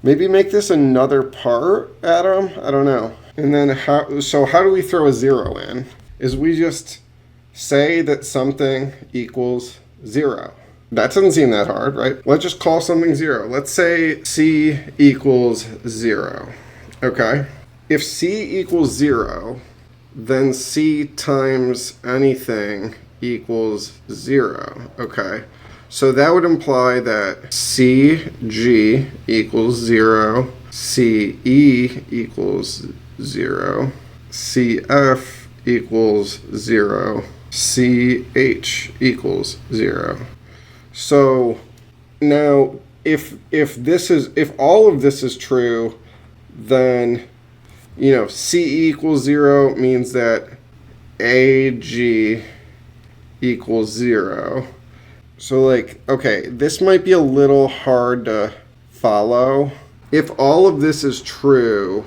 Maybe make this another part, Adam? I don't know. And then how do we throw a 0 in? Is we just say that something equals 0. That doesn't seem that hard, right? Let's just call something 0. Let's say C equals 0. Okay? If C equals 0, then C times anything equals 0. Okay? So that would imply that CG equals 0, CE equals 0, CF equals 0, CH equals 0. So now if all of this is true, then C equals 0 means that AG equals 0. So okay, this might be a little hard to follow. If all of this is true,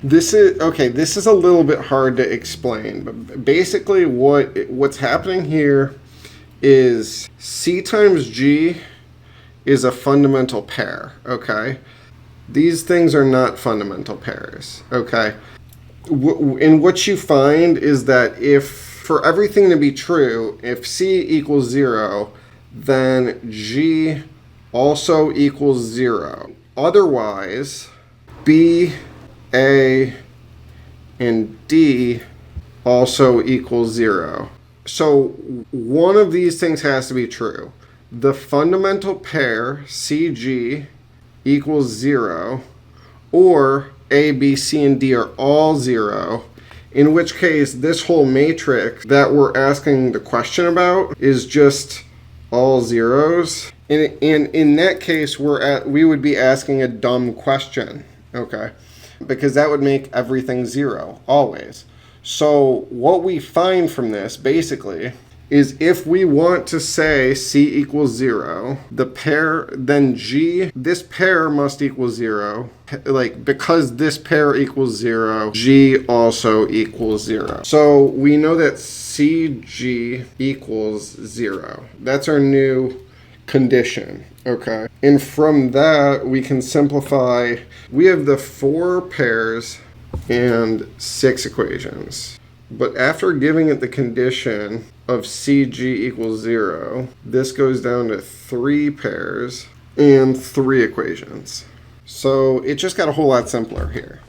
this is a little bit hard to explain, but basically what's happening here is C times G is a fundamental pair, okay? These things are not fundamental pairs, okay? And what you find is that if for everything to be true, if C equals 0, then G also equals 0. Otherwise, B, A, and D also equals 0. So one of these things has to be true. The fundamental pair, CG, equals 0, or A, B, C, and D are all 0, in which case this whole matrix that we're asking the question about is just all zeros. And in that case, we would be asking a dumb question, okay? Because that would make everything 0, always. So what we find from this, basically, is if we want to say C equals 0, then G, this pair must equal 0. Because this pair equals 0, G also equals 0. So we know that CG equals 0. That's our new condition, okay? And from that, we can simplify. We have the 4 pairs and 6 equations. But after giving it the condition of CG equals 0, this goes down to 3 pairs and 3 equations. So it just got a whole lot simpler here.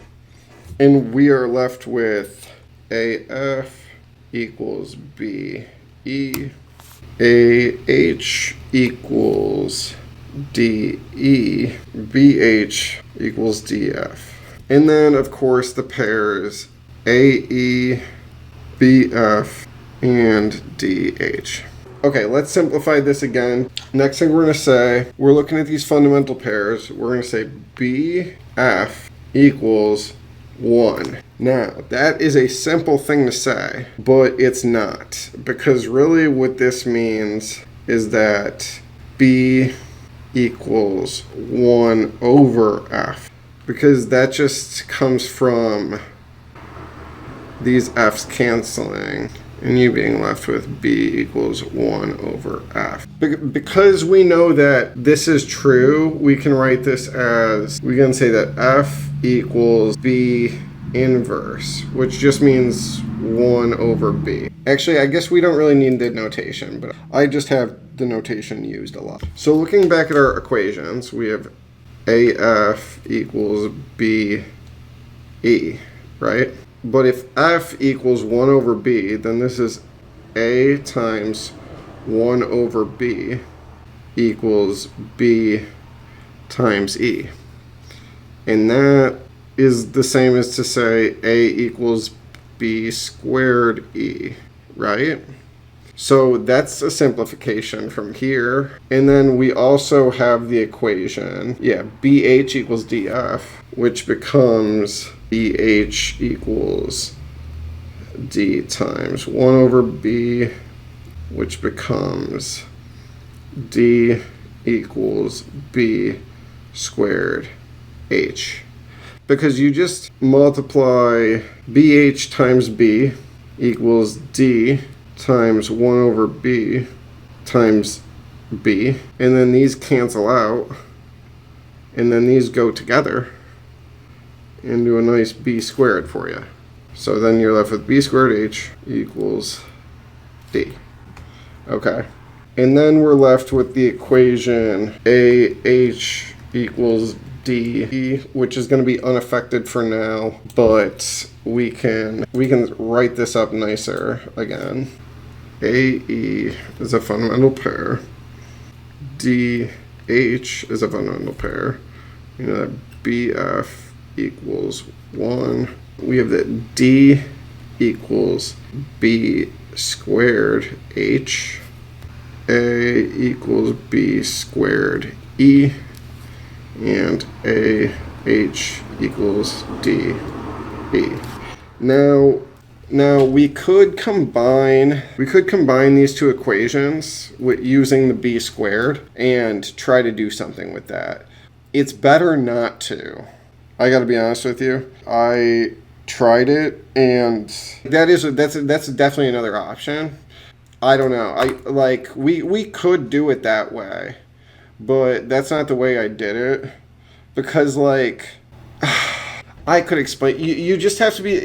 And we are left with AF equals BE, AH equals DE, BH equals DF. And then, of course, the pairs AE, BF, and DH. Okay, let's simplify this again. Next thing we're going to say, we're looking at these fundamental pairs. We're going to say BF equals 1. Now, that is a simple thing to say, but it's not. Because really what this means is that B equals 1 over F. Because that just comes from these F's canceling and you being left with B equals 1 over F. Because we know that this is true, we can write this as, we can say that F equals B inverse, which just means 1 over B. Actually, I guess we don't really need the notation, but I just have the notation used a lot. So looking back at our equations, we have AF equals BE, right? But if F equals 1 over B, then this is A times 1 over B equals B times E. And that is the same as to say A equals B squared E, right? So that's a simplification from here. And then we also have the equation, BH equals DF, which becomes BH equals D times 1 over B, which becomes D equals B squared H. Because you just multiply BH times B equals D times 1 over B times B, and then these cancel out, And then these go together into a nice b squared for you. So then you're left with b squared h equals d. Okay. And then we're left with the equation AH equals D, which is going to be unaffected for now, but we can write this up nicer again. AE is a fundamental pair. DH is a fundamental pair. You know that BF equals 1. We have that D equals B squared H. A equals B squared E. And AH equals DE. Now we could combine these two equations using the b squared and try to do something with that. It's better not to. I got to be honest with you. I tried it, and that's definitely another option. I don't know. We could do it that way, but that's not the way I did it, because I could explain. You just have to be.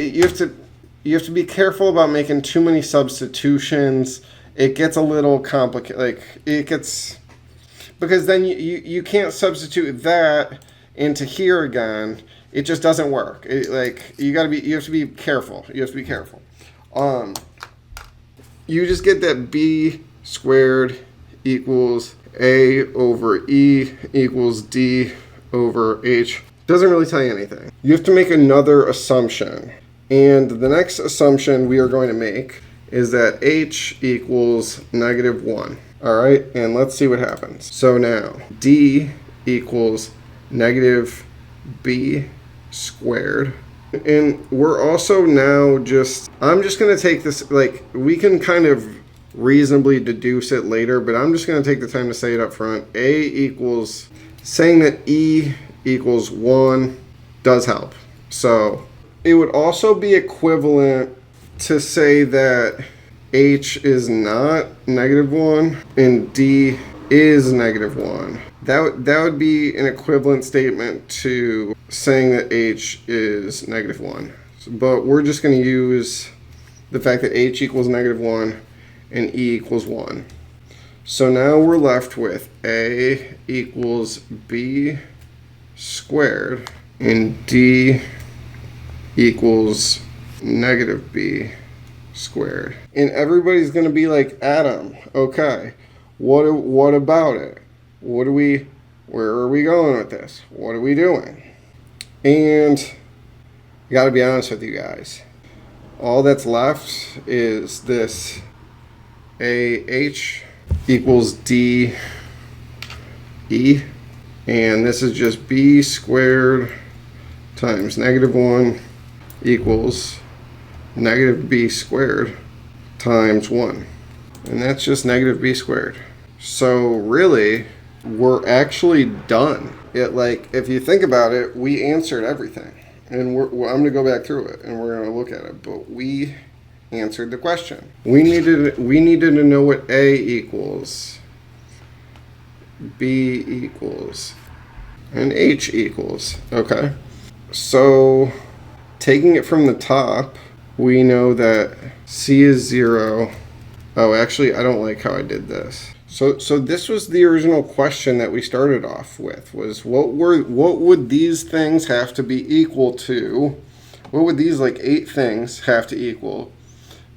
You have to be careful about making too many substitutions. It gets a little complicated. Because then you can't substitute that into here again. It just doesn't work. You have to be careful. You have to be careful. You just get that b squared equals a over e equals d over h. Doesn't really tell you anything. You have to make another assumption. And the next assumption we are going to make is that h equals -1. All right, and let's see what happens. So now d equals negative b squared. And we're also now I'm just going to take this, we can kind of reasonably deduce it later, but I'm just going to take the time to say it up front. Saying that e equals 1 does help. So it would also be equivalent to say that h is not -1 and d is -1. That would be an equivalent statement to saying that h is -1. But we're just going to use the fact that h equals -1 and e equals 1. So now we're left with a equals b squared and d equals -b squared. And everybody's going to be like, Adam, okay, what about it? Where are we going with this? What are we doing? And I got to be honest with you guys. All that's left is this AH equals DE. And this is just b squared times -1 equals -b squared times 1. And that's just -b squared. So really, we're actually done. If you think about it, we answered everything. And I'm going to go back through it, and we're going to look at it. But we answered the question. We needed to know what A equals, B equals, and H equals. Okay. So taking it from the top, we know that C is 0. Oh, actually, I don't like how I did this. So this was the original question that we started off with, was what would these things have to be equal to? What would these 8 things have to equal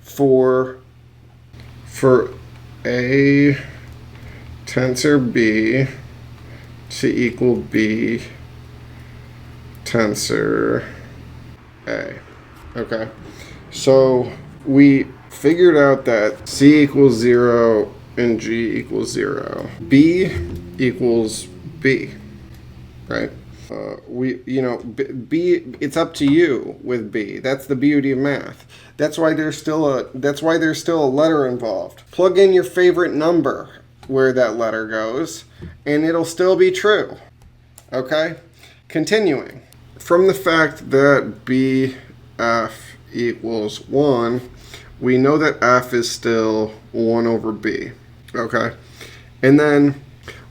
for A tensor B to equal B tensor A? Okay. So we figured out that C equals 0 and G equals 0. B equals B, right? B, it's up to you with B. That's the beauty of math. That's why there's still a letter involved. Plug in your favorite number where that letter goes, and it'll still be true. Okay? Continuing. From the fact that BF equals 1, we know that F is still 1 over B. Okay? And then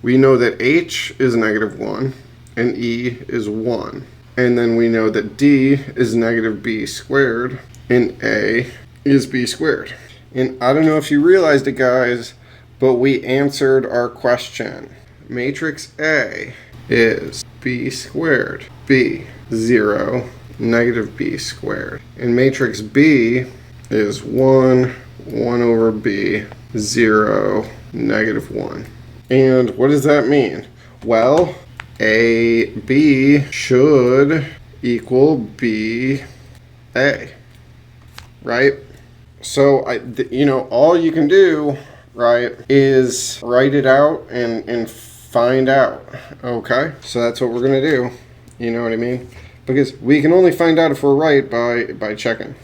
we know that H is -1 and E is 1. And then we know that D is negative B squared and A is B squared. And I don't know if you realized it, guys, but we answered our question. Matrix A is B squared, B, 0, negative B squared. And matrix B is 1, 1 over B, 0, negative 1. And what does that mean? Well, AB should equal BA, right? So, all you can do, right, is write it out and find out, okay? So that's what we're going to do, you know what I mean? Because we can only find out if we're right by checking.